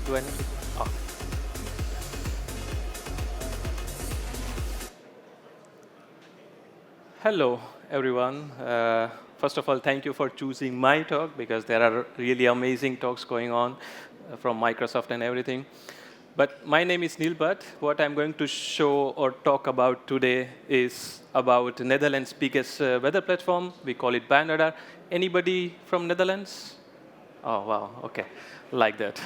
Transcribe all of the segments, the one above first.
Do I need to? Oh. Hello, everyone. First of all, thank you for choosing my talk because there are really amazing talks going on from Microsoft and everything. But my name is Neel Bhatt. What I'm going to show or talk about today is about Netherlands' biggest weather platform. We call it Buienradar. Anybody from Netherlands? Oh, wow, OK, like that.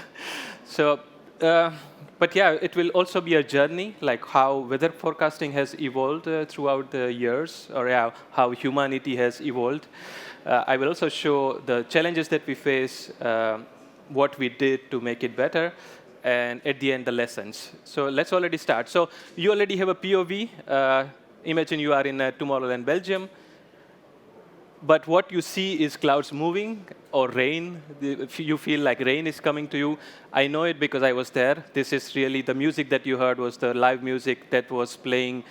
So, uh, but yeah, it will also be a journey, like how weather forecasting has evolved throughout the years, or how humanity has evolved. I will also show the challenges that we face, what we did to make it better, and at the end, the lessons. So let's already start. So you already have a POV. Imagine you are in Tomorrowland, Belgium. But what you see is clouds moving or rain. You feel like rain is coming to you. I know it because I was there. This is really the music that you heard was the live music that was playing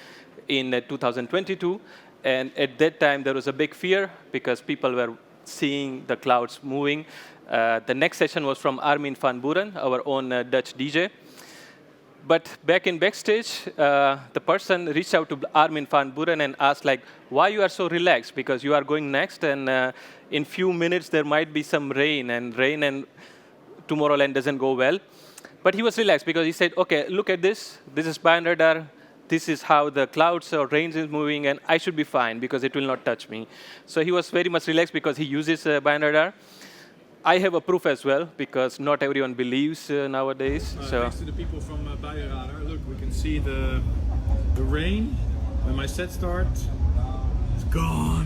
in 2022. And at that time, there was a big fear because people were seeing the clouds moving. The next session was from Armin van Buuren, our own Dutch DJ. But back in backstage, the person reached out to Armin van Buuren and asked, like, why you are so relaxed? Because you are going next, and in few minutes there might be some rain and Tomorrowland doesn't go well. But he was relaxed because he said, OK, look at this. This is Buienradar. This is how the clouds or rain is moving, and I should be fine because it will not touch me. So he was very much relaxed because he uses Buienradar. I have a proof as well, because not everyone believes nowadays. Thanks to the people from Buienradar. Look, we can see the rain. When my set starts, it's gone.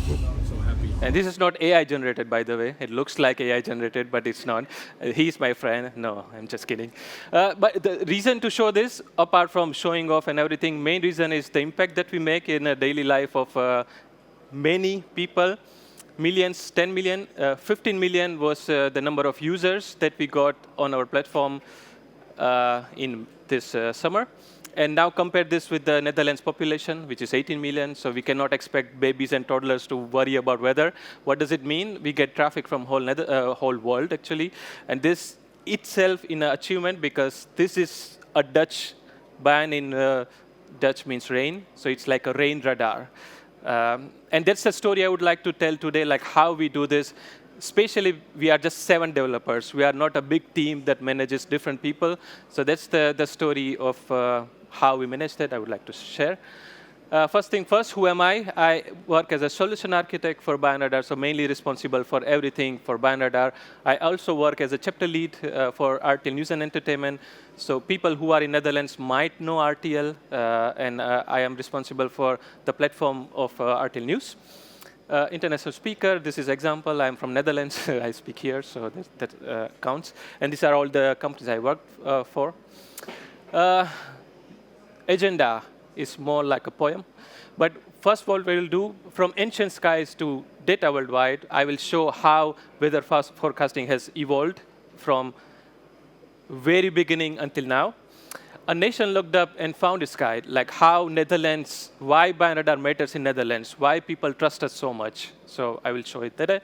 I'm so happy. And this is not AI generated, by the way. It looks like AI generated, but it's not. He's my friend. No, I'm just kidding. But the reason to show this, apart from showing off and everything, main reason is the impact that we make in a daily life of many people. Millions, 10 million, 15 million was the number of users that we got on our platform in this summer. And now compare this with the Netherlands population, which is 18 million. So we cannot expect babies and toddlers to worry about weather. What does it mean? We get traffic from whole world, actually. And this itself is an achievement because this is a Dutch ban in Dutch means rain. So it's like a rain radar. And that's the story I would like to tell today, like how we do this. Especially, we are just 7 developers. We are not a big team that manages different people. So that's the story of how we manage that I would like to share. First thing first, who am I? I work as a solution architect for Buienradar, so mainly responsible for everything for Buienradar. I also work as a chapter lead for RTL News and Entertainment. So people who are in Netherlands might know RTL, and I am responsible for the platform of RTL News. International speaker, this is example. I'm from Netherlands. I speak here, so that counts. And these are all the companies I work for. Agenda is more like a poem. But first, what we will do, from ancient skies to data worldwide, I will show how weather forecasting has evolved from very beginning until now. A nation looked up and found a sky, like how Netherlands, why Buienradar matters in Netherlands, why people trust us so much. So I will show it there.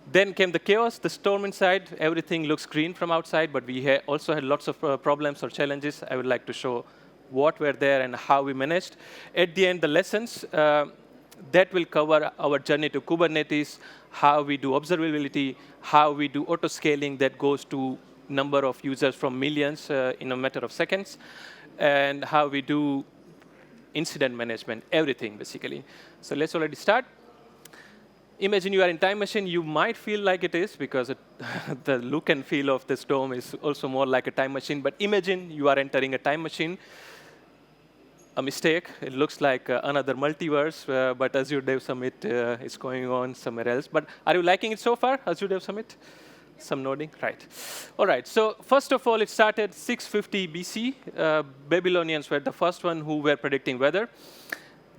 Then came the chaos, the storm inside. Everything looks green from outside, but we also had lots of problems or challenges. I would like to show what were there and how we managed. At the end, the lessons that will cover our journey to Kubernetes, how we do observability, how we do auto-scaling that goes to number of users from millions in a matter of seconds, and how we do incident management, everything, basically. So let's already start. Imagine you are in time machine. You might feel like it is, because the look and feel of this dome is also more like a time machine. But imagine you are entering a time machine. A mistake. It looks like another multiverse, but Azure Dev Summit is going on somewhere else. But are you liking it so far, Azure Dev Summit? Some nodding, right. All right, so first of all, it started 650 BC. Babylonians were the first one who were predicting weather.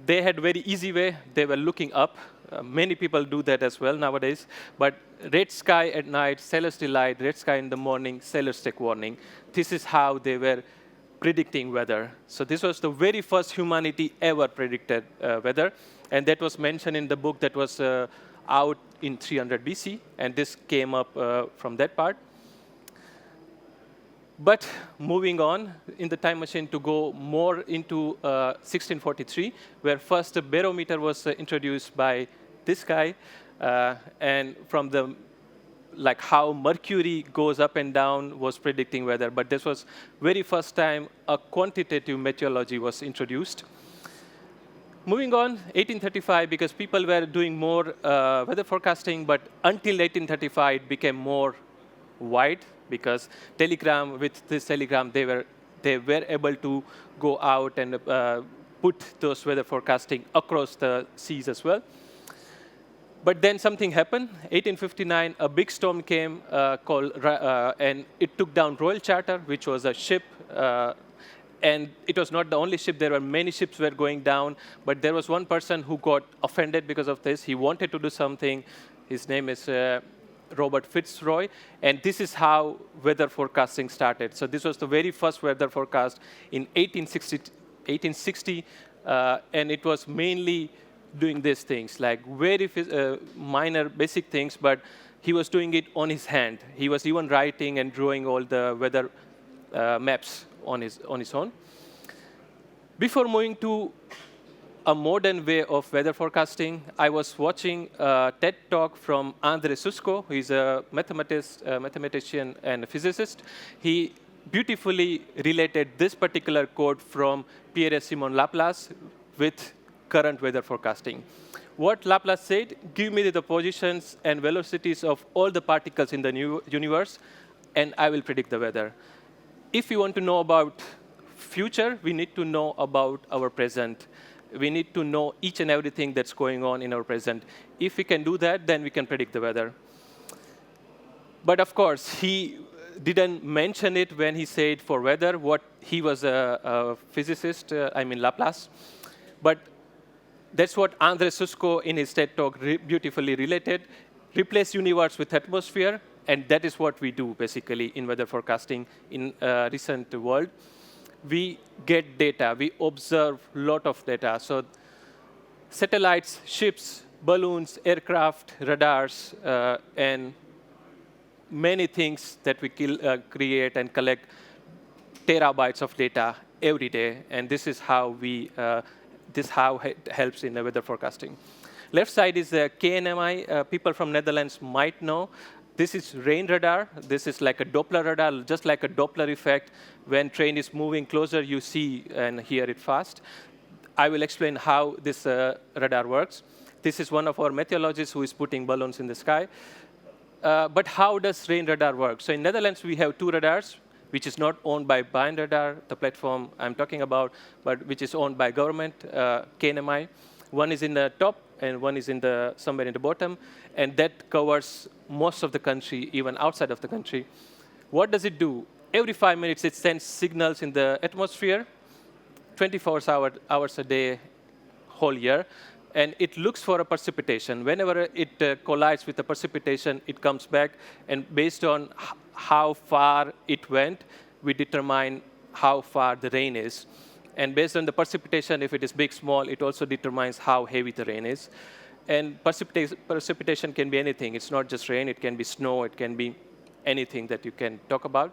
They had very easy way. They were looking up. Many people do that as well nowadays. But red sky at night, sailors delight. Red sky in the morning, sailors take warning. This is how they were predicting weather. So this was the very first humanity ever predicted weather. And that was mentioned in the book that was out in 300 BC. And this came up from that part. But moving on in the time machine to go more into 1643, where first the barometer was introduced by this guy, and from the like how mercury goes up and down was predicting weather. But this was very first time a quantitative meteorology was introduced. Moving on, 1835, because people were doing more weather forecasting, but until 1835 it became more wide, because telegram, with this telegram, they were able to go out and put those weather forecasting across the seas as well. But then something happened. 1859, a big storm came and it took down Royal Charter, which was a ship. And it was not the only ship. There were many ships were going down. But there was one person who got offended because of this. He wanted to do something. His name is Robert Fitzroy. And this is how weather forecasting started. So this was the very first weather forecast in 1860. And it was mainly doing these things, like very minor basic things, but he was doing it on his hand. He was even writing and drawing all the weather maps on his own. Before moving to a modern way of weather forecasting, I was watching a TED talk from Andrei Susko, who is a mathematician and a physicist. He beautifully related this particular code from Pierre-Simon Laplace with current weather forecasting. What Laplace said, give me the positions and velocities of all the particles in the universe, and I will predict the weather. If you want to know about future, we need to know about our present. We need to know each and everything that's going on in our present. If we can do that, then we can predict the weather. But of course, he didn't mention it when he said for weather. What he was a physicist, Laplace. But that's what Andrei Susko in his TED talk beautifully related. Replace universe with atmosphere, and that is what we do basically in weather forecasting in recent world. We get data, we observe a lot of data. So satellites, ships, balloons, aircraft, radars, and many things that we create and collect terabytes of data every day. And this is how we it helps in weather forecasting. Left side is KNMI. People from Netherlands might know. This is rain radar. This is like a Doppler radar, just like a Doppler effect. When train is moving closer, you see and hear it fast. I will explain how this radar works. This is one of our meteorologists who is putting balloons in the sky. But how does rain radar work? So in Netherlands, we have two radars, which is not owned by Buienradar, the platform I'm talking about, but which is owned by government, KNMI. One is in the top, and one is somewhere in the bottom, and that covers most of the country, even outside of the country. What does it do? Every 5 minutes, it sends signals in the atmosphere, 24 hours a day, whole year, and it looks for a precipitation. Whenever it collides with the precipitation, it comes back, and based on how far it went, we determine how far the rain is. And based on the precipitation, if it is big, small, it also determines how heavy the rain is. And precipitation can be anything. It's not just rain. It can be snow. It can be anything that you can talk about.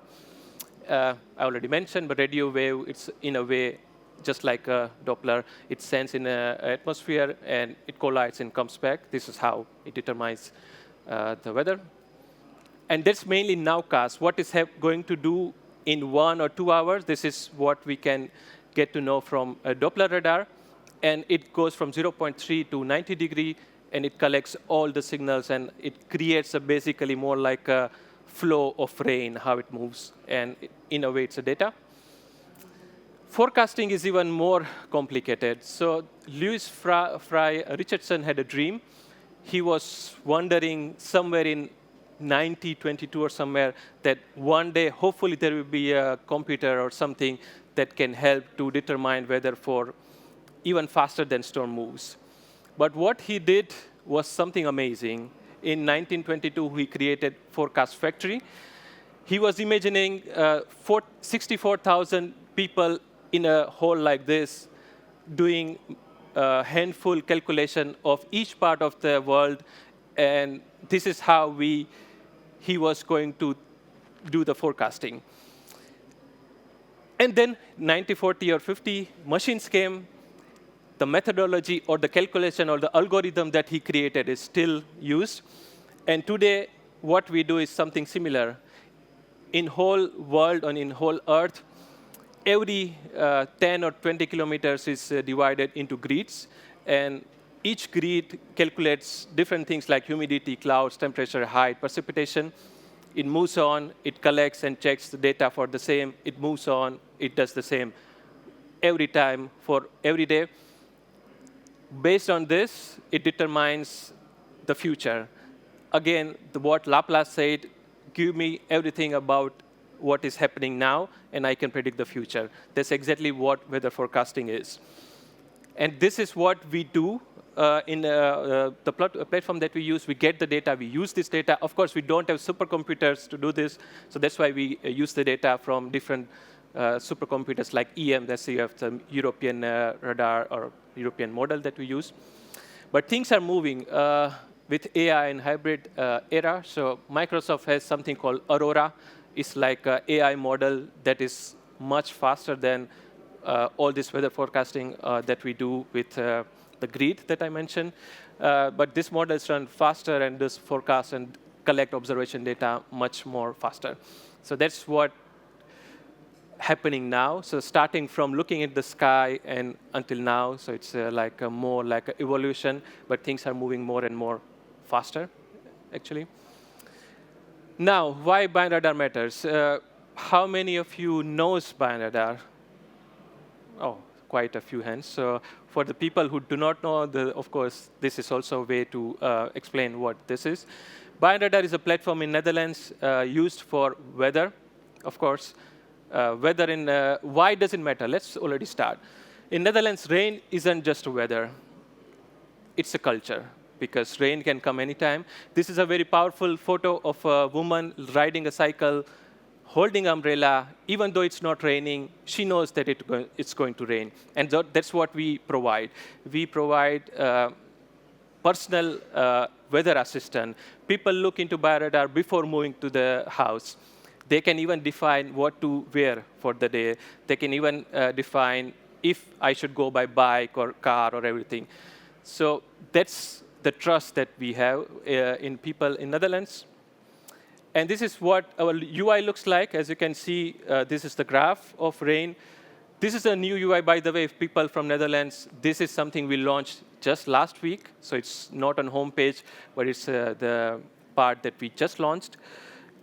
I already mentioned, but radio wave, it's in a way just like a Doppler. It sends in an atmosphere, and it collides and comes back. This is how it determines the weather. And that's mainly nowcast. What is going to do in 1 or 2 hours, this is what we can get to know from a Doppler radar. And it goes from 0.3 to 90 degree, and it collects all the signals, and it creates basically more like a flow of rain, how it moves. And in a way, it's a data. Forecasting is even more complicated. So Louis Fry Richardson had a dream. He was wondering somewhere in 1922 or somewhere that one day, hopefully, there will be a computer or something that can help to determine weather for even faster than storm moves. But what he did was something amazing. In 1922, he created Forecast Factory. He was imagining 64,000 people in a hall like this doing a handful calculation of each part of the world. And this is how he was going to do the forecasting. And then 90, 40, or 50 machines came. The methodology or the calculation or the algorithm that he created is still used. And today, what we do is something similar. In whole world and in whole Earth, every 10 or 20 kilometers is divided into grids. And each grid calculates different things like humidity, clouds, temperature, height, precipitation. It moves on, it collects and checks the data for the same. It moves on, it does the same every time for every day. Based on this, it determines the future. Again, what Laplace said, give me everything about what is happening now, and I can predict the future. That's exactly what weather forecasting is. And this is what we do in the platform that we use. We get the data, we use this data. Of course, we don't have supercomputers to do this, so that's why we use the data from different supercomputers like EM, that's you have the European radar or European model that we use. But things are moving with AI and hybrid era. So Microsoft has something called Aurora. It's like an AI model that is much faster than all this weather forecasting that we do with the grid that I mentioned. But this model is run faster and does forecast and collect observation data much more faster. So that's what happening now. So starting from looking at the sky and until now, so it's like more like an evolution, but things are moving more and more faster, actually. Now, why Buienradar matters? How many of you knows Buienradar? Oh, quite a few hands. So for the people who do not know, of course, this is also a way to explain what this is. Buienradar is a platform in Netherlands used for weather, of course. Weather in, why does it matter? Let's already start. In Netherlands, rain isn't just weather. It's a culture, because rain can come anytime. This is a very powerful photo of a woman riding a cycle, holding umbrella. Even though it's not raining, she knows that it's going to rain. And that's what we provide. We provide personal weather assistant. People look into Buienradar before moving to the house. They can even define what to wear for the day. They can even define if I should go by bike or car or everything. So that's the trust that we have in people in Netherlands. And this is what our UI looks like. As you can see, this is the graph of rain. This is a new UI, by the way, if people from Netherlands. This is something we launched just last week. So it's not on homepage, but it's the part that we just launched.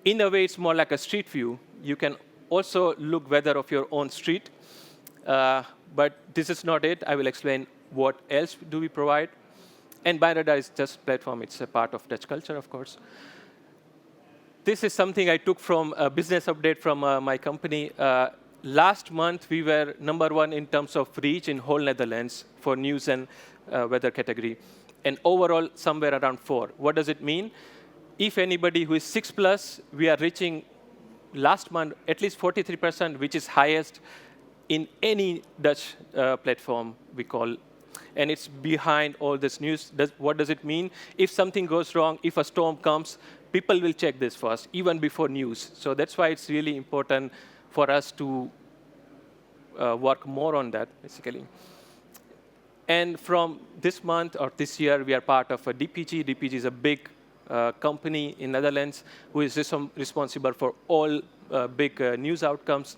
In a way, it's more like a street view. You can also look weather of your own street. But this is not it. I will explain what else do we provide. And Buienradar is just a platform. It's a part of Dutch culture, of course. This is something I took from a business update from my company. Last month, we were +1 in terms of reach in whole Netherlands for news and weather category. And overall, somewhere around 4. What does it mean? If anybody who is 6+, we are reaching last month at least 43%, which is highest in any Dutch platform we call. And it's behind all this news. What does it mean? If something goes wrong, if a storm comes, people will check this first, even before news. So that's why it's really important for us to work more on that, basically. And from this month or this year, we are part of a DPG. DPG is a big company in Netherlands who is responsible for all big news outcomes.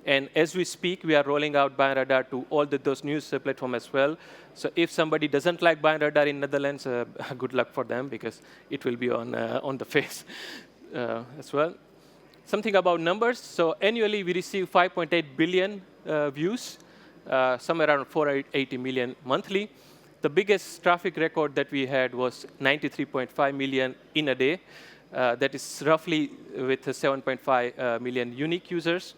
And as we speak, we are rolling out Buienradar to all those news platforms as well. So if somebody doesn't like Buienradar in Netherlands, good luck for them, because it will be on the face as well. Something about numbers. So annually, we receive 5.8 billion views, somewhere around 480 million monthly. The biggest traffic record that we had was 93.5 million in a day. That is roughly with 7.5 million unique users.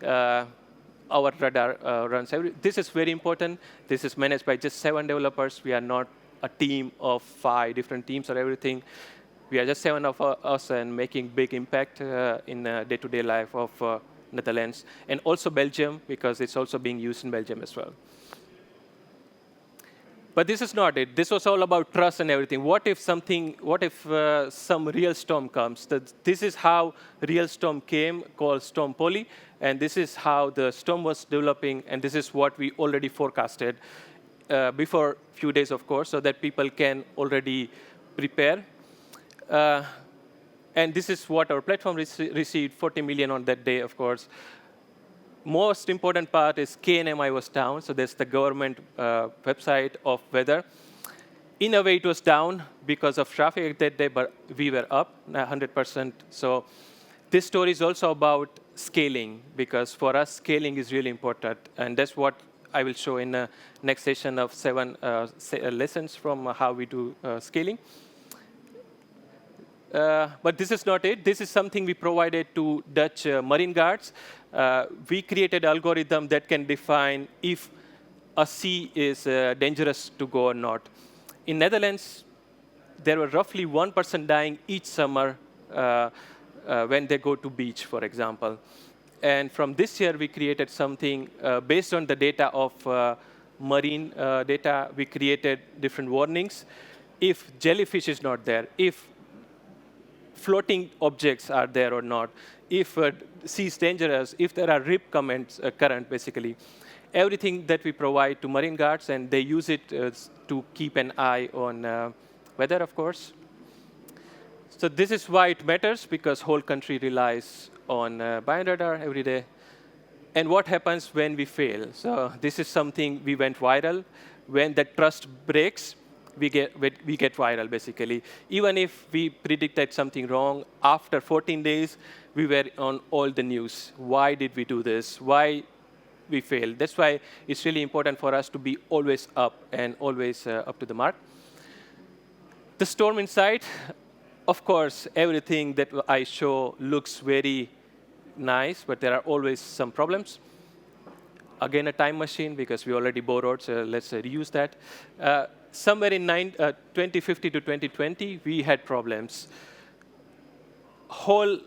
Our radar runs this is very important. This is managed by just 7 developers. We are not a team of 5 different teams or everything. We are just 7 of us and making big impact in day-to-day life of Netherlands. And also Belgium, because it's also being used in Belgium as well. But this is not it. This was all about trust and everything. What if some real storm comes? This is how real storm came, called Storm Polly, and this is how the storm was developing, and this is what we already forecasted before a few days, of course, so that people can already prepare. And this is what our platform received, 40 million on that day, of course. Most important part is KNMI was down, so there's the government website of weather. In a way, it was down because of traffic that day, but we were up 100%. So this story is also about scaling, because for us, scaling is really important. And that's what I will show in the next session of 7 lessons from how we do scaling. But this is not it. This is something we provided to Dutch marine guards. We created an algorithm that can define if a sea is dangerous to go or not. In Netherlands, there were roughly 1% dying each summer when they go to beach, for example. And from this year, we created something based on the data of marine data. We created different warnings. If jellyfish is not there, if floating objects are there or not, if sea is dangerous, if there are rip current, basically. Everything that we provide to marine guards, and they use it to keep an eye on weather, of course. So this is why it matters, because whole country relies on Buienradar every day. And what happens when we fail? So this is something we went viral. When that trust breaks, we get viral, basically. Even if we predicted something wrong, after 14 days, we were on all the news. Why did we do this? Why we failed? That's why it's really important for us to be always up and always up to the mark. The storm inside, of course, everything that I show looks very nice, but there are always some problems. Again, a time machine, because we already borrowed, so let's reuse that. Somewhere in 2050 to 2020, we had problems. Whole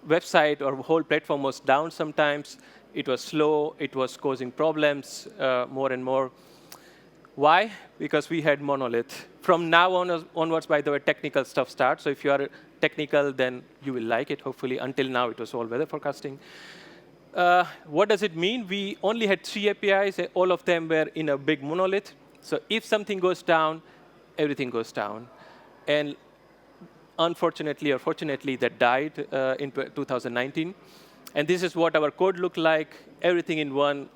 website or whole platform was down sometimes. It was slow. It was causing problems more and more. Why? Because we had monolith. From now onwards, by the way, technical stuff starts. So if you are technical, then you will like it, hopefully. Until now, it was all weather forecasting. What does it mean? We only had 3 APIs. All of them were in a big monolith. So if something goes down, everything goes down. And unfortunately or fortunately, that died in 2019. And this is what our code looked like. Everything in one.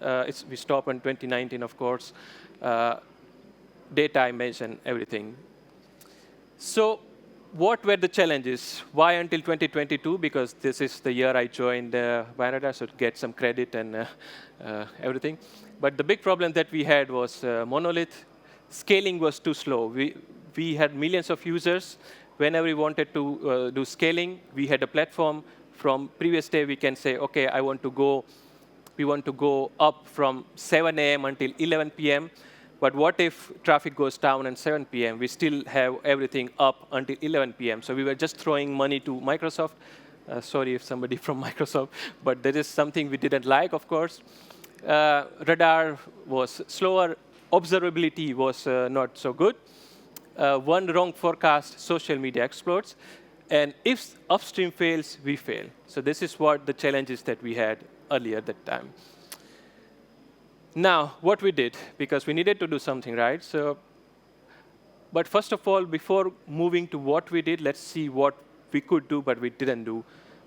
We stopped in 2019, of course. Data, image, and everything. So what were the challenges? Why until 2022? Because this is the year I joined Buienradar, so to get some credit and everything. But the big problem that we had was monolith. Scaling was too slow. We had millions of users. Whenever we wanted to do scaling, we had a platform. From previous day, we can say, OK, we want to go up from 7 a.m. until 11 p.m. But what if traffic goes down at 7 p.m.? We still have everything up until 11 p.m. So we were just throwing money to Microsoft. Sorry if somebody from Microsoft, but that is something we didn't like, of course. Radar was slower. Observability was not so good. One wrong forecast, social media explodes. And if upstream fails, we fail. So this is what the challenges that we had earlier at that time. Now, what we did, because we needed to do something, right? But first of all, before moving to what we did, let's see what we could do, but we didn't do.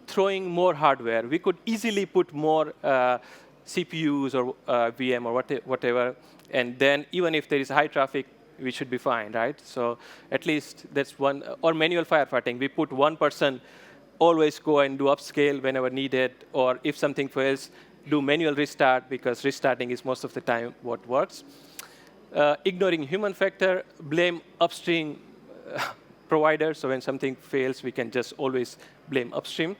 Throwing more hardware. We could easily put more CPUs or VM or whatever. And then even if there is high traffic, we should be fine, right? So at least that's one. Or manual firefighting. We put one person always go and do upscale whenever needed. Or if something fails, do manual restart, because restarting is most of the time what works. Ignoring human factor, blame upstream provider. So when something fails, we can just always blame upstream.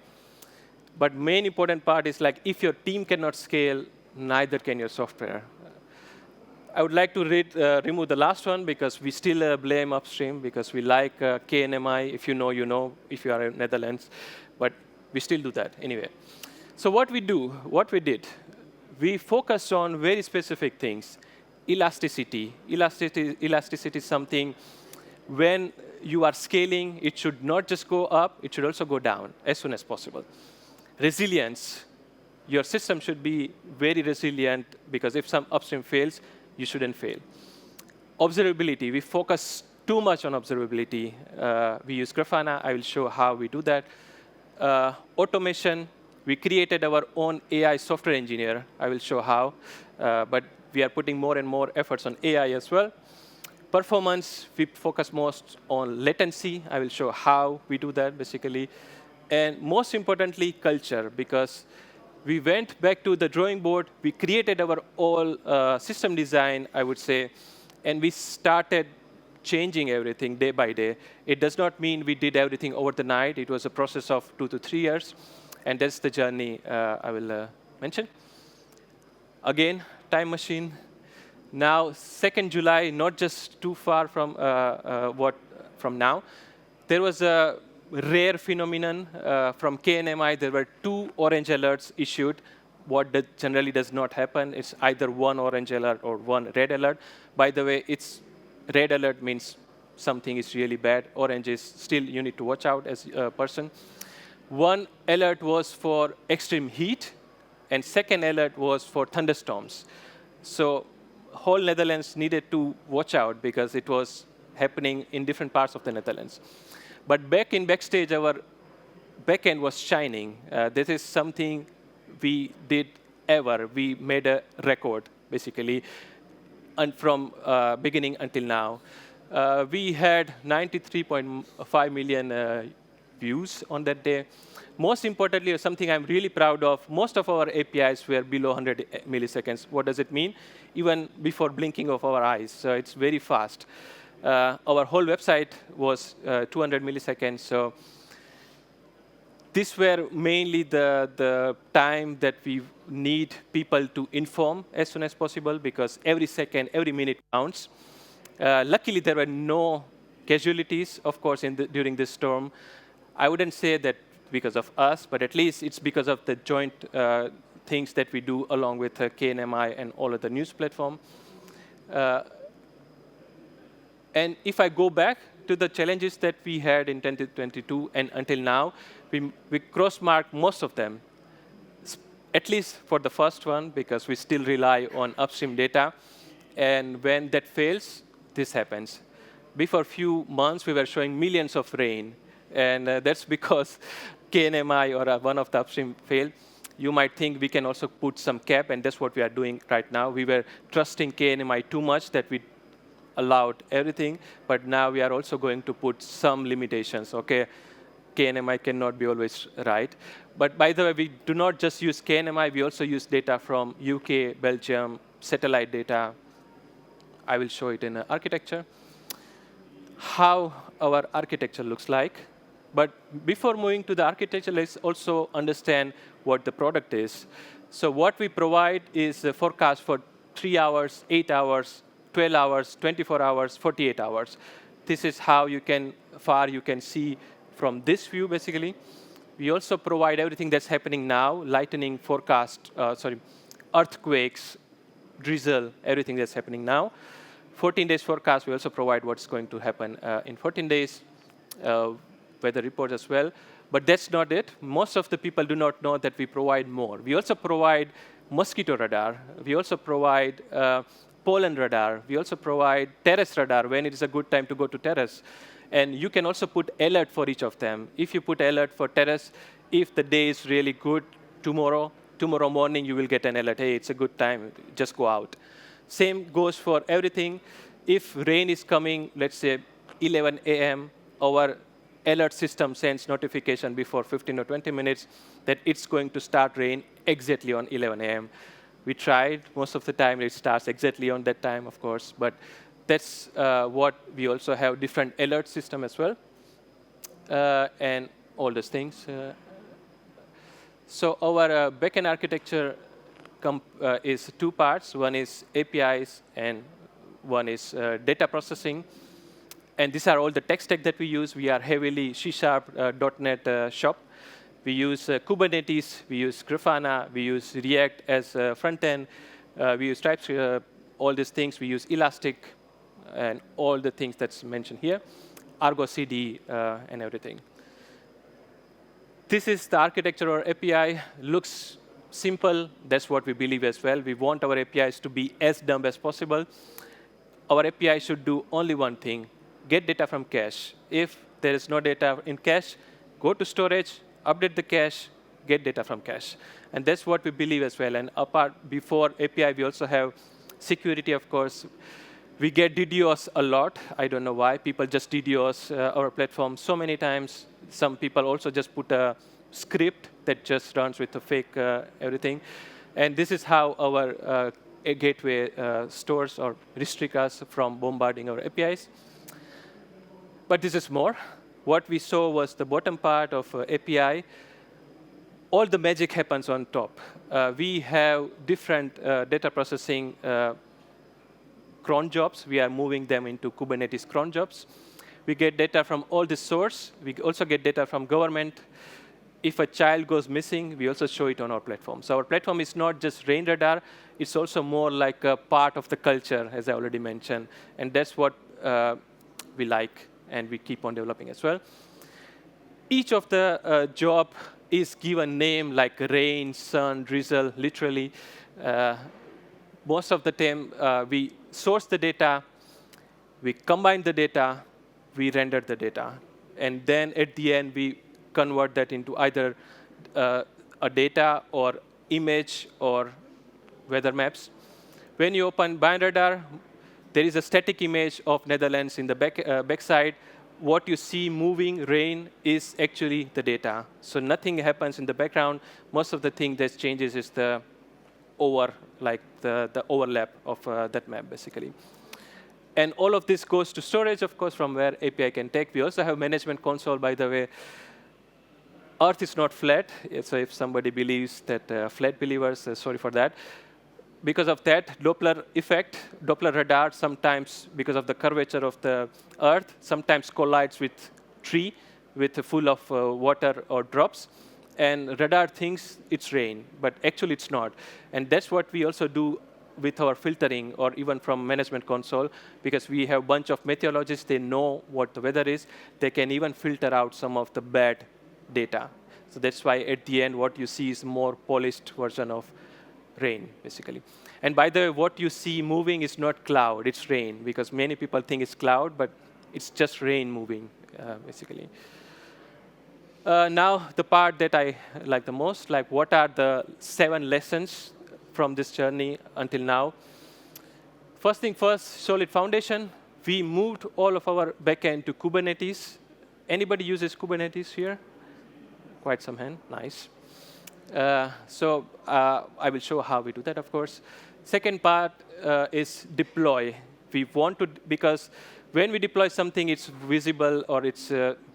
But main important part is, like, if your team cannot scale, neither can your software. I would like to remove the last one, because we still blame upstream, because we like KNMI. If you know, you know, if you are in Netherlands. But we still do that anyway. So what we did, we focused on very specific things. elasticity. Elasticity is something when you are scaling, it should not just go up, it should also go down as soon as possible. Resilience. Your system should be very resilient because if some upstream fails, you shouldn't fail. Observability. We focus too much on observability. We use Grafana. I will show how we do that. Automation. We created our own AI software engineer. I will show how. But we are putting more and more efforts on AI as well. Performance, we focus most on latency. I will show how we do that, basically. And most importantly, culture, because we went back to the drawing board. We created our own system design, I would say, and we started changing everything day by day. It does not mean we did everything over the night. It was a process of 2 to 3 years, and that's the journey I will mention. Again, time machine. Now, 2nd July, not just too far from from now, there was a rare phenomenon from KNMI. There were 2 orange alerts issued. What generally does not happen, it's either 1 orange alert or 1 red alert. By the way, it's red alert means something is really bad. Orange is still you need to watch out as a person. 1 alert was for extreme heat, and 2nd alert was for thunderstorms. So whole Netherlands needed to watch out because it was happening in different parts of the Netherlands. But back in backstage, our backend was shining. This is something we did ever. We made a record, basically, and from beginning until now. We had 93.5 million views on that day. Most importantly, something I'm really proud of, most of our APIs were below 100 milliseconds. What does it mean? Even before blinking of our eyes. So it's very fast. Our whole website was 200 milliseconds. So these were mainly the time that we need people to inform as soon as possible, because every second, every minute counts. Luckily, there were no casualties, of course, during this storm. I wouldn't say that because of us, but at least it's because of the joint things that we do along with KNMI and all of the news platform. And if I go back to the challenges that we had in 2022 and until now, we cross-marked most of them, at least for the first one, because we still rely on upstream data. And when that fails, this happens. Before a few months, we were showing millions of rain. And that's because KNMI or one of the upstream failed. You might think we can also put some cap, and that's what we are doing right now. We were trusting KNMI too much that we allowed everything, but now we are also going to put some limitations. Okay, KNMI cannot be always right. But by the way, we do not just use KNMI, we also use data from UK, Belgium, satellite data. I will show it in architecture, how our architecture looks like. But before moving to the architecture, let's also understand what the product is. So what we provide is a forecast for 3 hours, 8 hours, 12 hours, 24 hours, 48 hours. This is how you can see from this view, basically. We also provide everything that's happening now, lightning forecast, earthquakes, drizzle, everything that's happening now. 14 days forecast, we also provide what's going to happen in 14 days. Weather reports as well. But that's not it. Most of the people do not know that we provide more. We also provide mosquito radar. We also provide pollen radar. We also provide terrace radar when it is a good time to go to terrace. And you can also put alert for each of them. If you put alert for terrace, if the day is really good, tomorrow morning you will get an alert. Hey, it's a good time, just go out. Same goes for everything. If rain is coming, let's say 11 a.m., our alert system sends notification before 15 or 20 minutes that it's going to start rain exactly on 11 a.m. We tried. Most of the time, it starts exactly on that time, of course. But that's what we also have different alert system as well, and all those things. So our backend architecture is 2 parts. One is APIs, and one is data processing. And these are all the tech stack that we use. We are heavily C# .NET shop. We use Kubernetes. We use Grafana. We use React as front end. We use TypeScript. all these things. We use Elastic and all the things that's mentioned here, Argo CD and everything. This is the architecture or API. Looks simple. That's what we believe as well. We want our APIs to be as dumb as possible. Our API should do only one thing: get data from cache. If there is no data in cache, go to storage, update the cache, get data from cache. And that's what we believe as well. And apart, before API, we also have security, of course. We get DDoS a lot. I don't know why. People just DDoS our platform so many times. Some people also just put a script that just runs with a fake everything. And this is how our gateway stores or restrict us from bombarding our APIs. But this is more. What we saw was the bottom part of API. All the magic happens on top. We have different data processing cron jobs. We are moving them into Kubernetes cron jobs. We get data from all the source. We also get data from government. If a child goes missing, we also show it on our platform. So our platform is not just Buienradar. It's also more like a part of the culture, as I already mentioned. And that's what we like, and we keep on developing as well. Each of the job is given name like rain, sun, drizzle, literally. Most of the time, we source the data, we combine the data, we render the data. And then at the end, we convert that into either a data or image or weather maps. When you open Buienradar, there is a static image of Netherlands in the backside. What you see moving, rain, is actually the data. So nothing happens in the background. Most of the thing that changes is the the overlap of that map, basically. And all of this goes to storage, of course, from where API can take. We also have management console, by the way. Earth is not flat. So if somebody believes that flat believers, sorry for that. Because of that Doppler effect, Doppler radar sometimes, because of the curvature of the Earth, sometimes collides with tree with full of water or drops. And radar thinks it's rain, but actually it's not. And that's what we also do with our filtering, or even from management console, because we have a bunch of meteorologists. They know what the weather is. They can even filter out some of the bad data. So that's why at the end, what you see is more polished version of rain, basically. And by the way, what you see moving is not cloud, it's rain, because many people think it's cloud, but it's just rain moving, basically. Now, the part that I like the most, like what are the 7 lessons from this journey until now? First thing first, solid foundation. We moved all of our backend to Kubernetes. Anybody uses Kubernetes here? Quite some hand, nice. So I will show how we do that, of course. Second part is deploy. We want to, because when we deploy something, it's visible or it's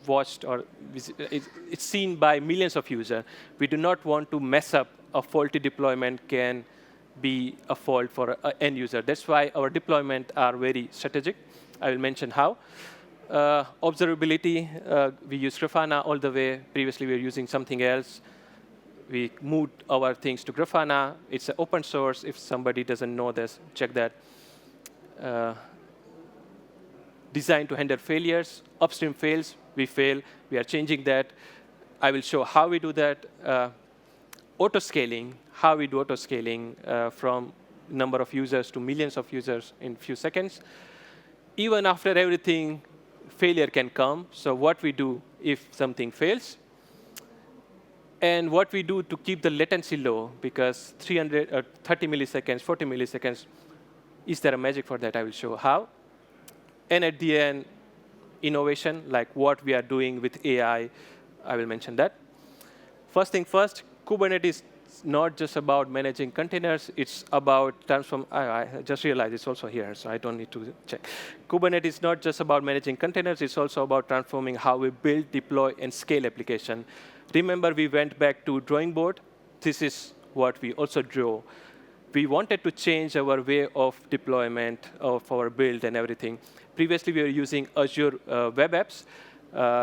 watched or it's seen by millions of users. We do not want to mess up. A faulty deployment can be a fault for an end user. That's why our deployment are very strategic. I will mention how. Observability, we use Grafana all the way. Previously, we were using something else. We moved our things to Grafana. It's an open source. If somebody doesn't know this, check that. Designed to handle failures. Upstream fails, we fail. We are changing that. I will show how we do that. Auto-scaling, how we do auto-scaling from number of users to millions of users in few seconds. Even after everything, failure can come. So what we do if something fails, and what we do to keep the latency low, because 30 milliseconds, 40 milliseconds, is there a magic for that? I will show how. And at the end, innovation, like what we are doing with AI, I will mention that. First thing first, Kubernetes is not just about managing containers. It's about transform. I just realized it's also here, so I don't need to check. Kubernetes is not just about managing containers. It's also about transforming how we build, deploy, and scale application. Remember, we went back to drawing board. This is what we also drew. We wanted to change our way of deployment of our build and everything. Previously, we were using Azure Web Apps.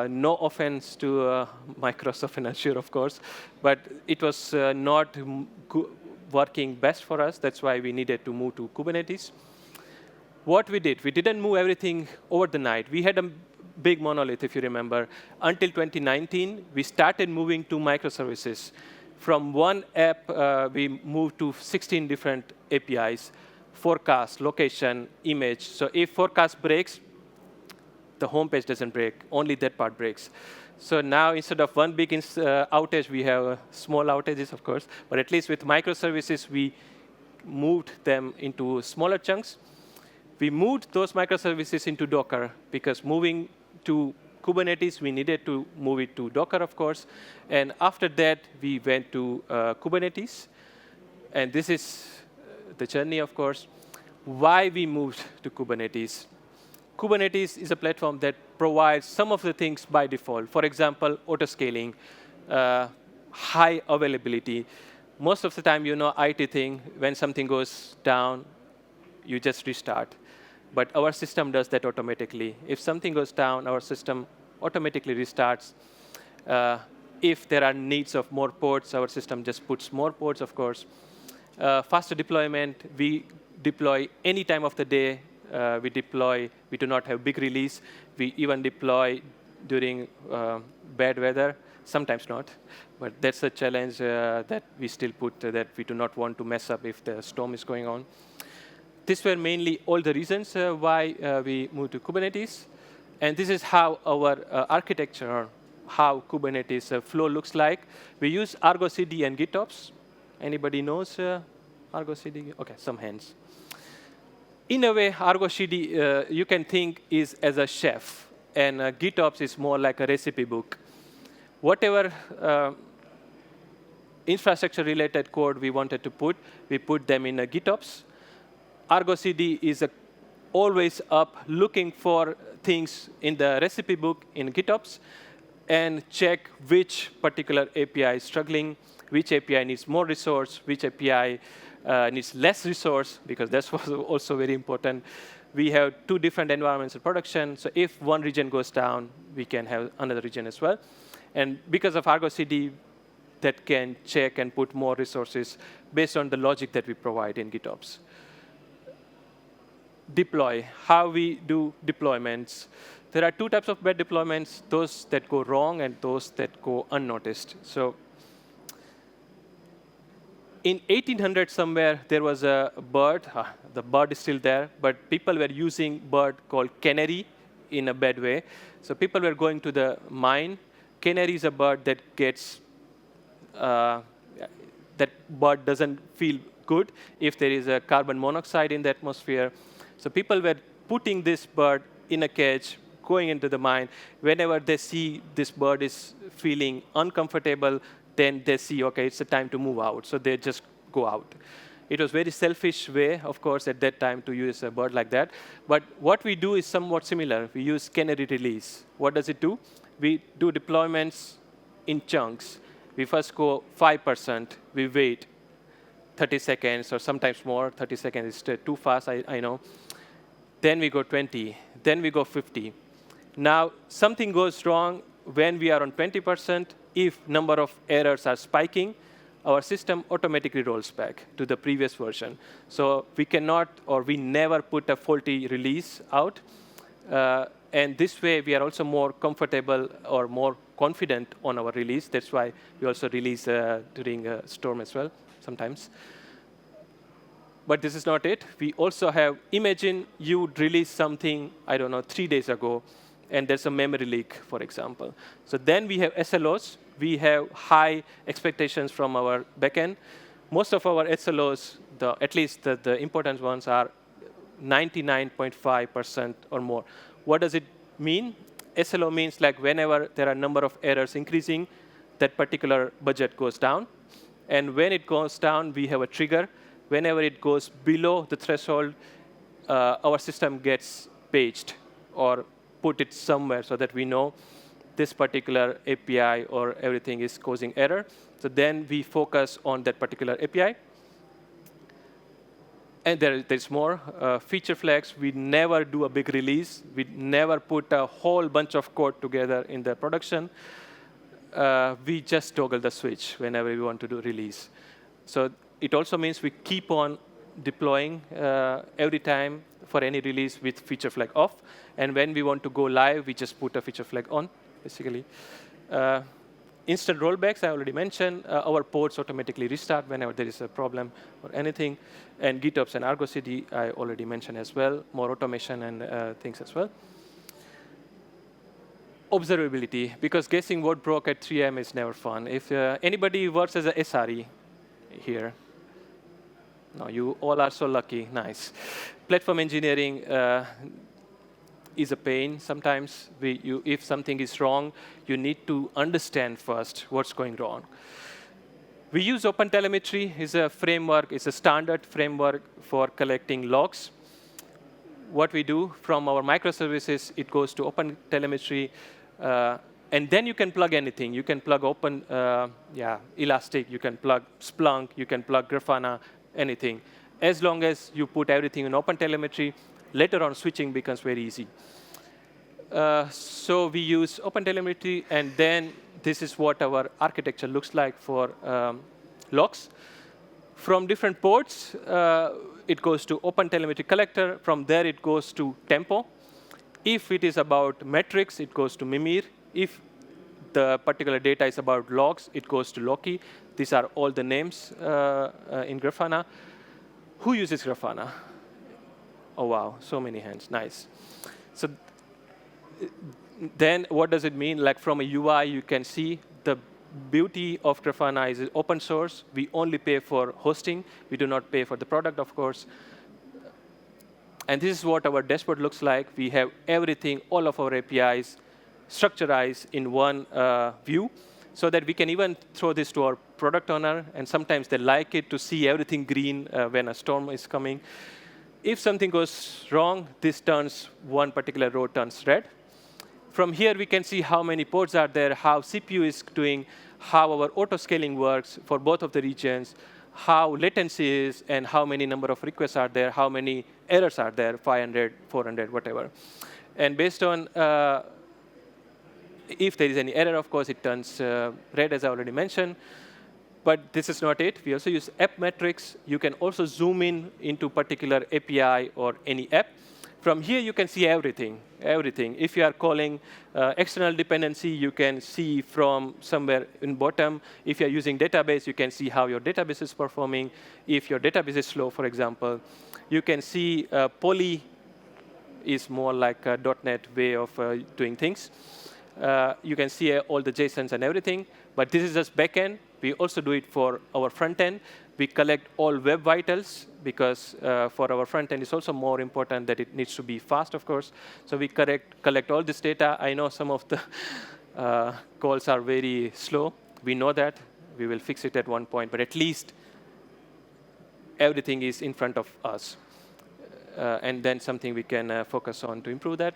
No offense to Microsoft and Azure, of course, but it was not working best for us. That's why we needed to move to Kubernetes. What we didn't move everything over the night. We had a big monolith, if you remember. Until 2019, we started moving to microservices. From one app, we moved to 16 different APIs, forecast, location, image. So if forecast breaks, the home page doesn't break, only that part breaks. So now instead of one big outage, we have small outages, of course. But at least with microservices, we moved them into smaller chunks. We moved those microservices into Docker, because moving to Kubernetes, we needed to move it to Docker, of course. And after that, we went to Kubernetes. And this is the journey, of course. Why we moved to Kubernetes. Kubernetes is a platform that provides some of the things by default. For example, auto-scaling, high availability. Most of the time, you know, IT thing, when something goes down, you just restart. But our system does that automatically. If something goes down, our system automatically restarts. If there are needs of more ports, our system just puts more ports, of course. Faster deployment, we deploy any time of the day. We do not have big release. We even deploy during bad weather, sometimes not. But that's a challenge that we still put, that we do not want to mess up if the storm is going on. These were mainly all the reasons why we moved to Kubernetes. And this is how our architecture, how Kubernetes flow looks like. We use Argo CD and GitOps. Anybody knows Argo CD? OK, some hands. In a way, Argo CD, you can think is as a chef. And GitOps is more like a recipe book. Whatever infrastructure-related code we wanted to put, we put them in a GitOps. Argo CD is always up looking for things in the recipe book in GitOps and check which particular API is struggling, which API needs more resource, which API needs less resource, because that's also very important. We have 2 different environments in production. So if one region goes down, we can have another region as well. And because of Argo CD, that can check and put more resources based on the logic that we provide in GitOps. Deploy, how we do deployments. There are 2 types of bad deployments, those that go wrong and those that go unnoticed. So in 1800 somewhere, there was a bird. The bird is still there, but people were using bird called canary in a bad way. So people were going to the mine. Canary is a bird that gets, that bird doesn't feel good if there is a carbon monoxide in the atmosphere. So people were putting this bird in a cage, going into the mine. Whenever they see this bird is feeling uncomfortable, then they see, OK, it's the time to move out. So they just go out. It was a very selfish way, of course, at that time to use a bird like that. But what we do is somewhat similar. We use canary release. What does it do? We do deployments in chunks. We first go 5%. We wait 30 seconds, or sometimes more. 30 seconds is too fast, I know. Then we go 20. Then we go 50. Now, something goes wrong when we are on 20%. If number of errors are spiking, our system automatically rolls back to the previous version. So we cannot, or we never put a faulty release out. And this way, we are also more comfortable or more confident on our release. That's why we also release during a storm as well, sometimes. But this is not it. We also have, imagine you release something, I don't know, 3 days ago, and there's a memory leak, for example. So then we have SLOs. We have high expectations from our backend. Most of our SLOs, at least the important ones, are 99.5% or more. What does it mean? SLO means like whenever there are a number of errors increasing, that particular budget goes down. And when it goes down, we have a trigger. Whenever it goes below the threshold, our system gets paged or put it somewhere so that we know this particular API or everything is causing error. So then we focus on that particular API. And there's more feature flags. We never do a big release. We never put a whole bunch of code together in the production. We just toggle the switch whenever we want to do release. So it also means we keep on deploying every time for any release with feature flag off. And when we want to go live, we just put a feature flag on, basically. Instant rollbacks, I already mentioned. Our ports automatically restart whenever there is a problem or anything. And GitOps and Argo CD, I already mentioned as well. More automation and things as well. Observability, because guessing what broke at 3 a.m. is never fun. If anybody works as a SRE here, no, you all are so lucky. Nice. Platform engineering is a pain sometimes. If something is wrong, you need to understand first what's going wrong. We use OpenTelemetry. It's a framework. It's a standard framework for collecting logs. What we do from our microservices, it goes to OpenTelemetry. And then you can plug anything. You can plug Elastic. You can plug Splunk. You can plug Grafana, anything. As long as you put everything in OpenTelemetry, later on switching becomes very easy. So we use OpenTelemetry, and then this is what our architecture looks like for logs. From different ports, it goes to OpenTelemetry collector. From there, it goes to Tempo. If it is about metrics, it goes to Mimir. If the particular data is about logs, it goes to Loki. These are all the names in Grafana. Who uses Grafana? Oh, wow, so many hands. Nice. So then what does it mean? Like from a UI, you can see the beauty of Grafana is open source. We only pay for hosting. We do not pay for the product, of course. And this is what our dashboard looks like. We have everything, all of our APIs, structurized in one view, so that we can even throw this to our product owner. And sometimes they like it to see everything green when a storm is coming. If something goes wrong, this turns one particular row turns red. From here, we can see how many ports are there, how CPU is doing, how our auto-scaling works for both of the regions, how latency is, and how many number of requests are there, how many errors are there, 500, 400, whatever. And based on if there is any error, of course, it turns red, as I already mentioned. But this is not it. We also use app metrics. You can also zoom in into particular API or any app. From here, you can see everything, everything. If you are calling external dependency, you can see from somewhere in bottom. If you're using database, you can see how your database is performing. If your database is slow, for example, you can see Poly is more like a .NET way of doing things. You can see all the JSONs and everything. But this is just backend. We also do it for our front end. We collect all web vitals, because for our front end, it's also more important that it needs to be fast, of course. So we collect all this data. I know some of the calls are very slow. We know that. We will fix it at one point. But at least everything is in front of us. And then something we can focus on to improve that.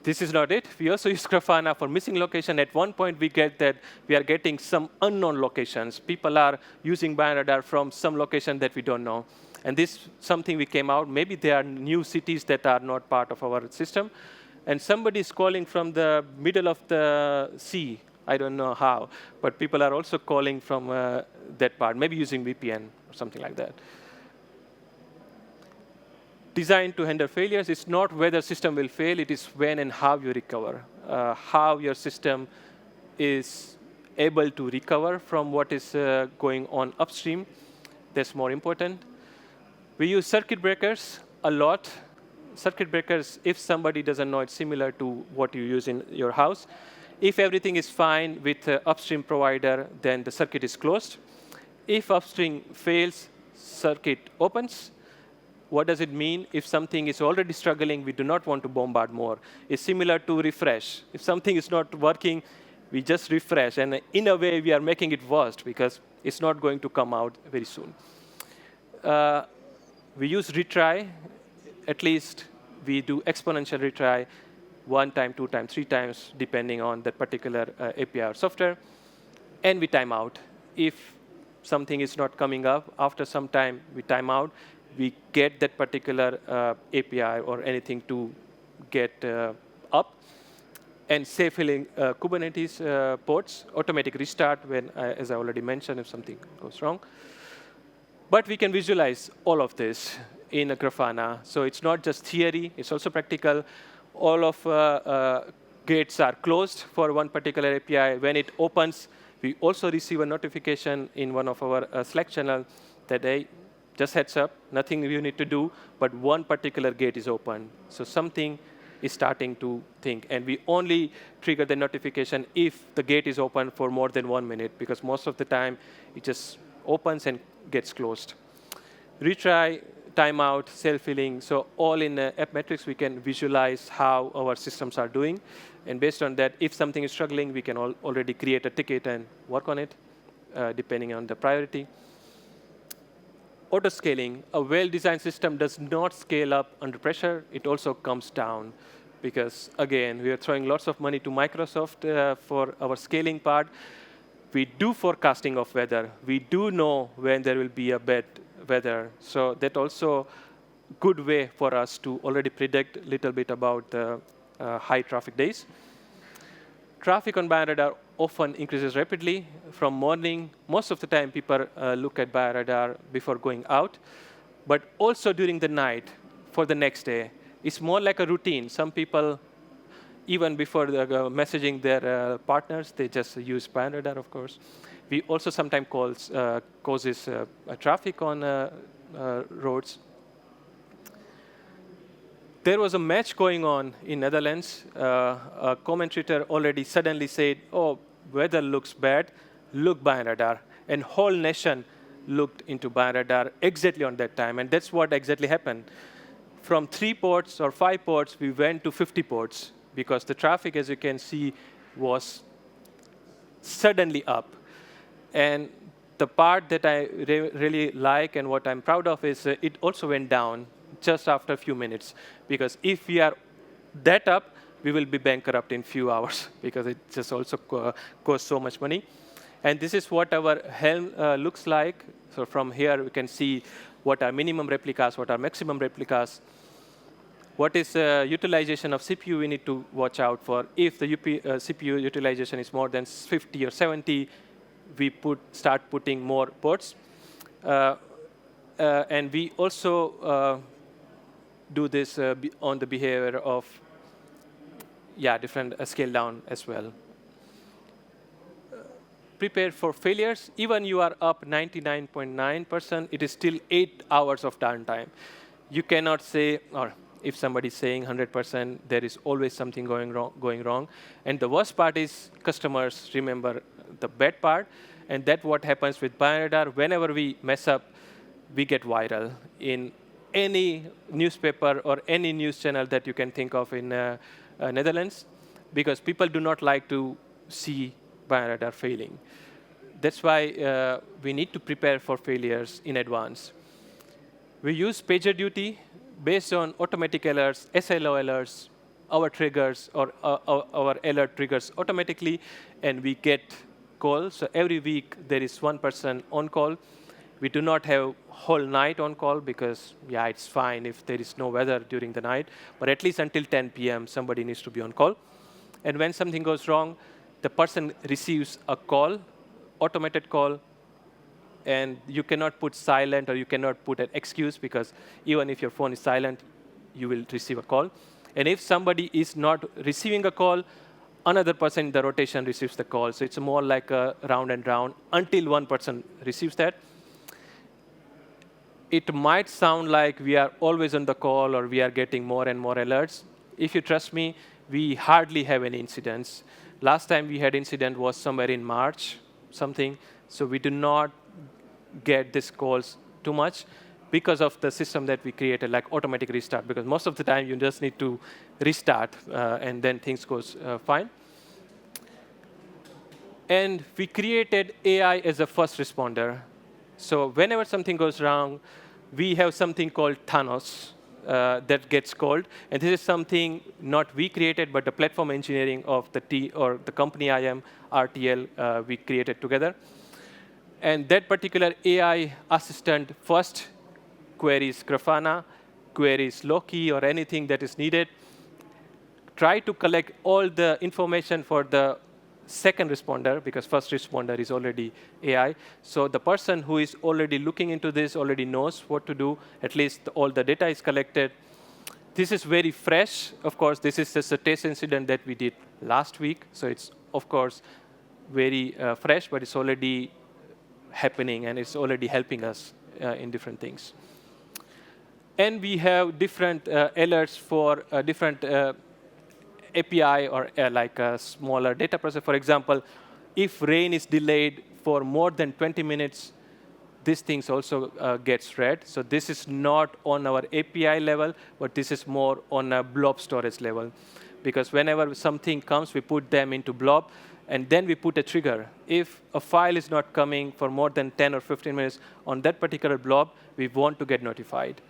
This is not it. We also use Grafana for missing location. At one point, we get that we are getting some unknown locations. People are using Buienradar from some location that we don't know. And this is something we came out. Maybe there are new cities that are not part of our system. And somebody is calling from the middle of the sea. I don't know how. But people are also calling from that part, maybe using VPN or something like that. Designed to handle failures. It's not whether system will fail. It is when and how you recover, how your system is able to recover from what is going on upstream. That's more important. We use circuit breakers a lot. Circuit breakers, if somebody doesn't know, it's similar to what you use in your house. If everything is fine with the upstream provider, then the circuit is closed. If upstream fails, circuit opens. What does it mean? If something is already struggling, we do not want to bombard more. It's similar to refresh. If something is not working, we just refresh. And in a way, we are making it worse, because it's not going to come out very soon. We use retry. At least we do exponential retry 1 time, 2 times, 3 times, depending on that particular API or software. And we time out. If something is not coming up, after some time, we time out. We get that particular API or anything to get up. And safe filling Kubernetes ports, automatic restart when, as I already mentioned, if something goes wrong. But we can visualize all of this in a Grafana. So it's not just theory, it's also practical. All of gates are closed for one particular API. When it opens, we also receive a notification in one of our Slack channel that, hey, just heads up, nothing you need to do, but one particular gate is open. So something is starting to think. And we only trigger the notification if the gate is open for more than 1 minute, because most of the time it just opens and gets closed. Retry, timeout, self-healing. So all in app metrics, we can visualize how our systems are doing. And based on that, if something is struggling, we can already create a ticket and work on it, depending on the priority. Auto-scaling. A well-designed system does not scale up under pressure. It also comes down. Because, again, we are throwing lots of money to Microsoft for our scaling part. We do forecasting of weather. We do know when there will be a bad weather. So that's also a good way for us to already predict a little bit about the high traffic days. Traffic on Buienradar often increases rapidly from morning. Most of the time, people look at Buienradar before going out. But also during the night for the next day. It's more like a routine. Some people, even before messaging their partners, they just use Buienradar, of course. We also sometimes causes traffic on roads. There was a match going on in Netherlands. A commentator already suddenly said, oh, weather looks bad, look Buienradar. And whole nation looked into Buienradar exactly on that time. And that's what exactly happened. From 3 ports or 5 ports, we went to 50 ports because the traffic, as you can see, was suddenly up. And the part that I really like and what I'm proud of is it also went down just after a few minutes. Because if we are that up, we will be bankrupt in few hours because it just also costs so much money. And this is what our helm looks like. So from here, we can see what are minimum replicas, what are maximum replicas. What is utilization of CPU we need to watch out for. If the CPU utilization is more than 50 or 70, we start putting more ports. And we also do this on the behavior of different scale down as well. Prepare for failures. Even you are up 99.9%, it is still 8 hours of downtime. You cannot say, or if somebody is saying 100%, there is always something going wrong. And the worst part is customers remember the bad part. And that's what happens with Buienradar. Whenever we mess up, we get viral in any newspaper or any news channel that you can think of in Netherlands, because people do not like to see Buienradar failing. That's why we need to prepare for failures in advance. We use PagerDuty based on automatic alerts, SLO alerts, our triggers, or our alert triggers automatically, and we get calls. So every week, there is one person on call. We do not have whole night on call because, it's fine if there is no weather during the night. But at least until 10 p.m., somebody needs to be on call. And when something goes wrong, the person receives a call, automated call, and you cannot put silent or you cannot put an excuse because even if your phone is silent, you will receive a call. And if somebody is not receiving a call, another person in the rotation receives the call. So it's more like a round and round until one person receives that. It might sound like we are always on the call or we are getting more and more alerts. If you trust me, we hardly have any incidents. Last time we had incident was somewhere in March, something. So we do not get these calls too much because of the system that we created, like automatic restart. Because most of the time, you just need to restart, and then things goes fine. And we created AI as a first responder. So whenever something goes wrong, we have something called Thanos that gets called. And this is something not we created, but the platform engineering of the company I am, RTL, we created together. And that particular AI assistant first queries Grafana, queries Loki, or anything that is needed. Try to collect all the information for the second responder, because first responder is already AI. So the person who is already looking into this already knows what to do. At least all the data is collected. This is very fresh. Of course, this is just a test incident that we did last week. So it's, of course, very fresh, but it's already happening, and it's already helping us in different things. And we have different alerts for different API or like a smaller data processor. For example, if rain is delayed for more than 20 minutes, these things also gets read. So this is not on our API level, but this is more on a blob storage level. Because whenever something comes, we put them into blob, and then we put a trigger. If a file is not coming for more than 10 or 15 minutes on that particular blob, we want to get notified.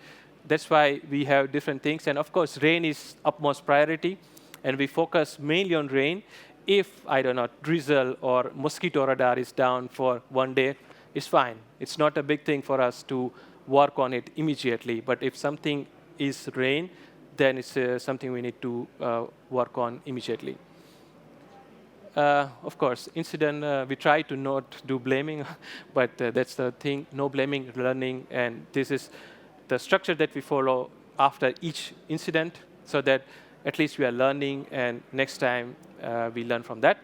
That's why we have different things. And of course, rain is utmost priority. And we focus mainly on rain. If, I don't know, drizzle or mosquito radar is down for one day, it's fine. It's not a big thing for us to work on it immediately. But if something is rain, then it's something we need to work on immediately. Of course, incident, we try to not do blaming, but that's the thing, no blaming, learning. And this is the structure that we follow after each incident, so that at least we are learning, and next time we learn from that.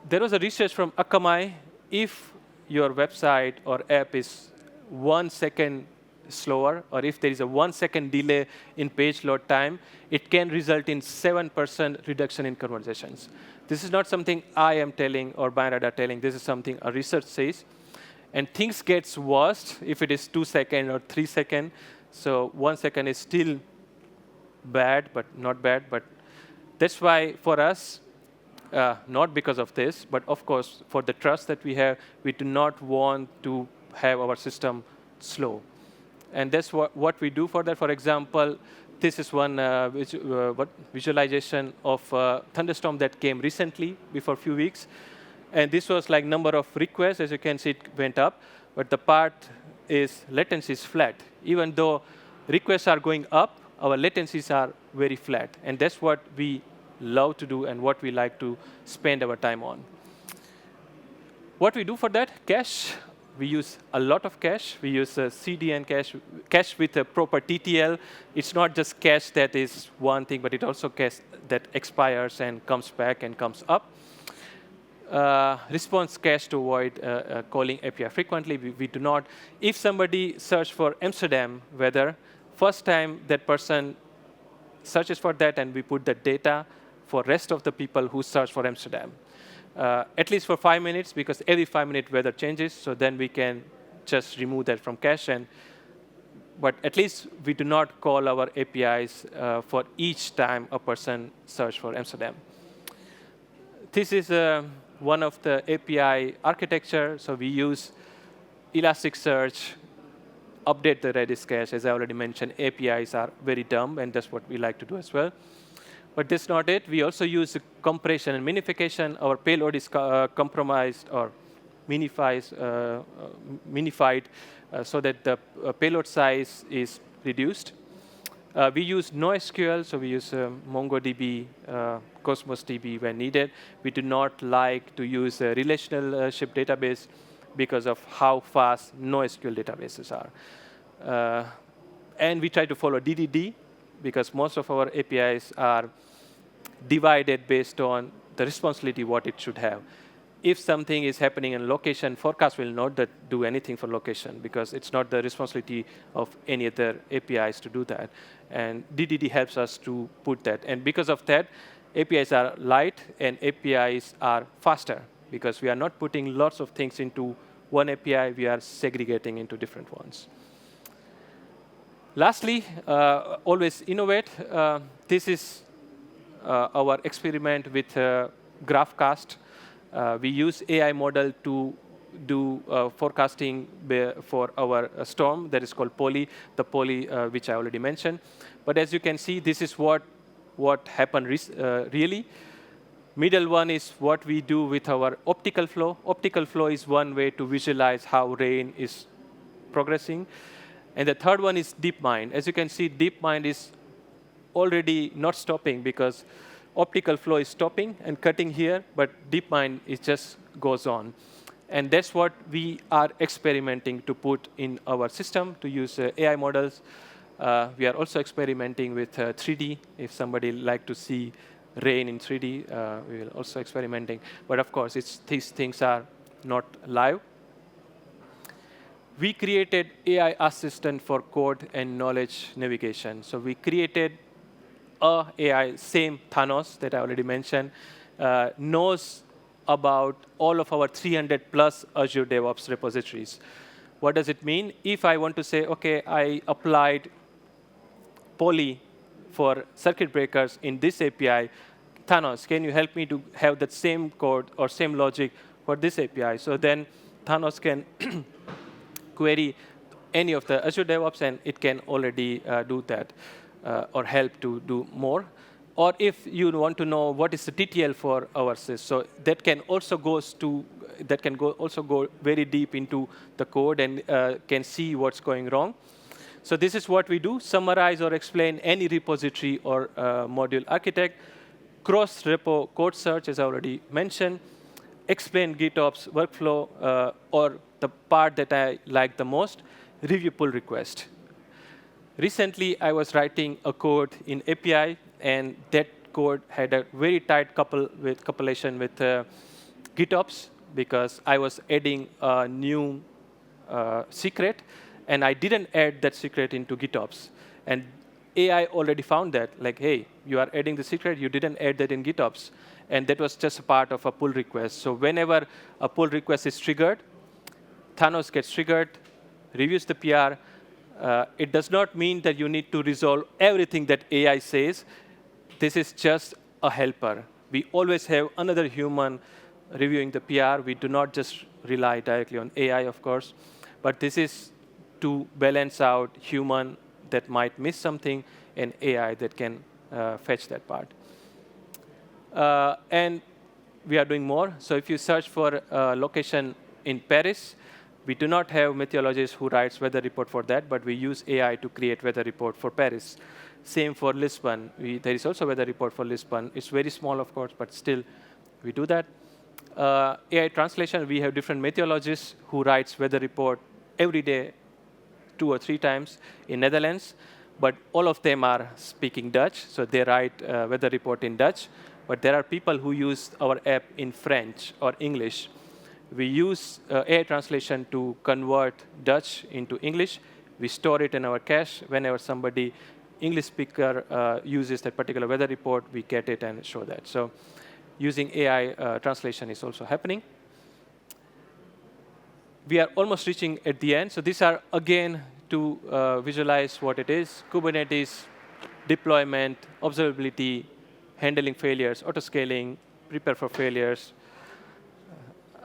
There was a research from Akamai. If your website or app is 1 second slower, or if there is a 1 second delay in page load time, it can result in 7% reduction in conversations. This is not something I am telling or Buienradar telling. This is something a research says. And things gets worse if it is 2 seconds or 3 seconds. So 1 second is still bad, but not bad. But that's why for us, not because of this, but of course for the trust that we have, we do not want to have our system slow. And that's what we do for that. For example, this is one visualization of a thunderstorm that came recently, before a few weeks. And this was like number of requests. As you can see, it went up. But the part is latency is flat. Even though requests are going up, our latencies are very flat. And that's what we love to do and what we like to spend our time on. What we do for that? Cache. We use a lot of cache. We use CDN cache with a proper TTL. It's not just cache that is one thing, but it also cache that expires and comes back and comes up. Response cache to avoid calling API frequently. We do not. If somebody search for Amsterdam weather, first time that person searches for that, and we put the data for rest of the people who search for Amsterdam. At least for 5 minutes, because every 5-minute weather changes, so then we can just remove that from cache. But at least we do not call our APIs for each time a person search for Amsterdam. This is one of the API architecture. So we use Elasticsearch, update the Redis cache. As I already mentioned, APIs are very dumb, and that's what we like to do as well. But that's not it. We also use compression and minification. Our payload is compromised or minified so that the payload size is reduced. We use NoSQL, so we use MongoDB, Cosmos DB when needed. We do not like to use a relationship database because of how fast NoSQL databases are. And we try to follow DDD, because most of our APIs are divided based on the responsibility what it should have. If something is happening in location, forecast will not do anything for location, because it's not the responsibility of any other APIs to do that. And DDD helps us to put that. And because of that, APIs are light and APIs are faster, because we are not putting lots of things into one API. We are segregating into different ones. Lastly, always innovate. This is our experiment with GraphCast. We use AI model to do forecasting for our storm that is called Poly, the Poly which I already mentioned. But as you can see, this is what happened really. Middle one is what we do with our optical flow. Optical flow is one way to visualize how rain is progressing. And the third one is DeepMind. As you can see, DeepMind is already not stopping, because optical flow is stopping and cutting here, but DeepMind it just goes on. And that's what we are experimenting to put in our system to use AI models. We are also experimenting with 3D. If somebody like to see rain in 3D, we will also experimenting. But of course, these things are not live. We created AI assistant for code and knowledge navigation. So we created a AI, same Thanos that I already mentioned, knows about all of our 300 plus Azure DevOps repositories. What does it mean? If I want to say, OK, I applied poly for circuit breakers in this API, Thanos, can you help me to have that same code or same logic for this API? So then Thanos can query any of the Azure DevOps, and it can already do that or help to do more. Or if you want to know what is the TTL for our sys, so that can also also go very deep into the code and can see what's going wrong. So this is what we do: summarize or explain any repository or module architect, cross-repo code search, as I already mentioned, explain GitOps workflow, or the part that I like the most, review pull request. Recently, I was writing a code in API, and that code had a very tight compilation with GitOps, because I was adding a new secret, and I didn't add that secret into GitOps. And AI already found that, like, hey, you are adding the secret, you didn't add that in GitOps. And that was just a part of a pull request. So whenever a pull request is triggered, Thanos gets triggered, reviews the PR. It does not mean that you need to resolve everything that AI says. This is just a helper. We always have another human reviewing the PR. We do not just rely directly on AI, of course. But this is to balance out human that might miss something and AI that can fetch that part. And we are doing more. So if you search for a location in Paris, we do not have meteorologists who writes weather report for that, but we use AI to create weather report for Paris. Same for Lisbon. There is also weather report for Lisbon. It's very small, of course, but still we do that. AI translation, we have different meteorologists who writes weather report every day, 2 or 3 times in Netherlands. But all of them are speaking Dutch, so they write weather report in Dutch. But there are people who use our app in French or English. We use AI translation to convert Dutch into English. We store it in our cache. Whenever somebody, English speaker, uses that particular weather report, we get it and show that. So using AI translation is also happening. We are almost reaching at the end. So these are, again, to visualize what it is: Kubernetes, deployment, observability, handling failures, auto-scaling, prepare for failures.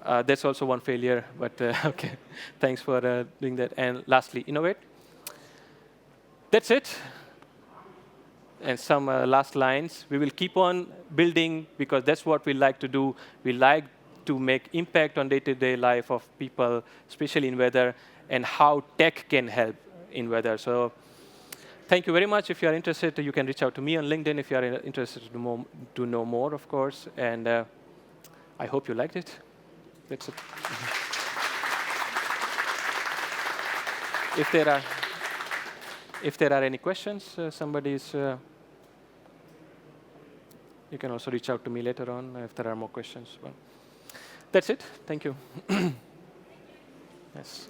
That's also one failure, but OK. Thanks for doing that. And lastly, innovate. That's it. And some last lines. We will keep on building, because that's what we like to do. We like to make impact on day-to-day life of people, especially in weather, and how tech can help in weather. So thank you very much. If you are interested, you can reach out to me on LinkedIn if you are interested to know more, of course. And I hope you liked it. That's it. If there are any questions, you can also reach out to me later on if there are more questions. Well, that's it. Thank you. Yes.